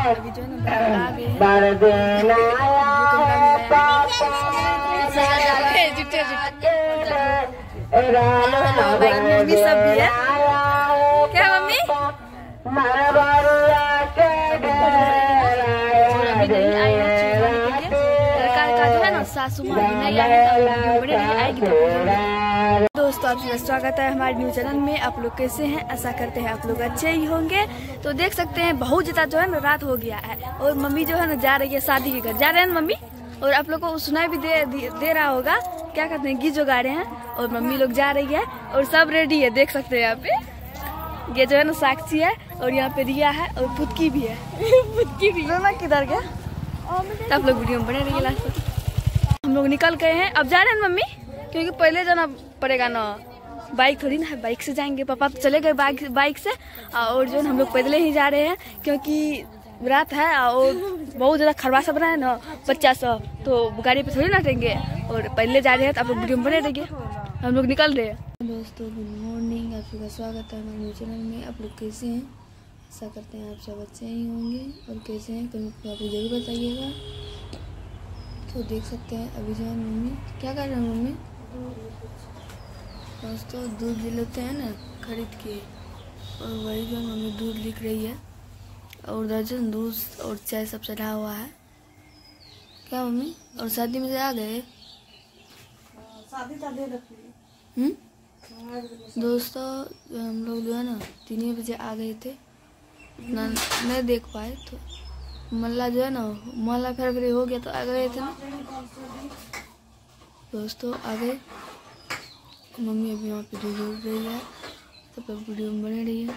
अभी जो है ना आ गए हैं मम्मी सब भी है क्या मम्मी जो है ना सासू माँ नहीं आएगी। दोस्तों आप सबका स्वागत है हमारे न्यू चैनल में। आप लोग कैसे हैं? आशा करते हैं आप लोग अच्छे ही होंगे। तो देख सकते हैं बहुत ज्यादा जो है ना रात हो गया है और मम्मी जो है ना जा रही है शादी के घर जा रहे हैं मम्मी। और आप लोग को सुनाई भी दे रहा होगा क्या कहते हैं गीत जो गा रहे हैं और मम्मी लोग जा रही है और सब रेडी है। देख सकते हैं यहाँ पे ये जो है ना साक्षी है और यहाँ पे रिया है और पुतकी भी है। पुतकी भी ना किधर गया? तो आप लोग वीडियो में बने रहिए लास्ट तक। हम लोग निकल गए हैं अब जा रहे हैं मम्मी क्योंकि पहले जाना पड़ेगा ना, बाइक थोड़ी ना है, बाइक से जाएंगे। पापा तो चले गए बाइक से और जो हम लोग पैदले ही जा रहे हैं क्योंकि रात है और बहुत ज़्यादा खरवा सब रहा है ना बच्चा सब, तो गाड़ी पे थोड़ी ना हटेंगे और पहले जा रहे हैं। तो आप लोग वीडियो में बने रहिए, हम लोग निकल रहे हैं। दोस्तों गुड मॉर्निंग, आप सबका स्वागत है हमारे न्यू चैनल में। आप लोग कैसे हैं? आशा करते हैं आप सब अच्छे ही होंगे और कैसे हैं कमेंट में आप लोग जरूर बताइएगा। तो देख सकते हैं अभी जो है मम्मी क्या कर रहे हैं मम्मी दोस्तों दूध लेते हैं ना खरीद के और वही जो मम्मी दूध लिख रही है और दर्जन दूध और चाय सब चढ़ा हुआ है क्या मम्मी? और शादी में से आ गए दोस्तों हम लोग जो है ना 3 बजे आ गए थे, ना नहीं देख पाए तो मल्ला जो है ना मल्ला फिर हो गया तो आ गए थे ना दोस्तों। आ गए मम्मी अभी वहाँ पे दूध रही है, तो वीडियो में बने रही है।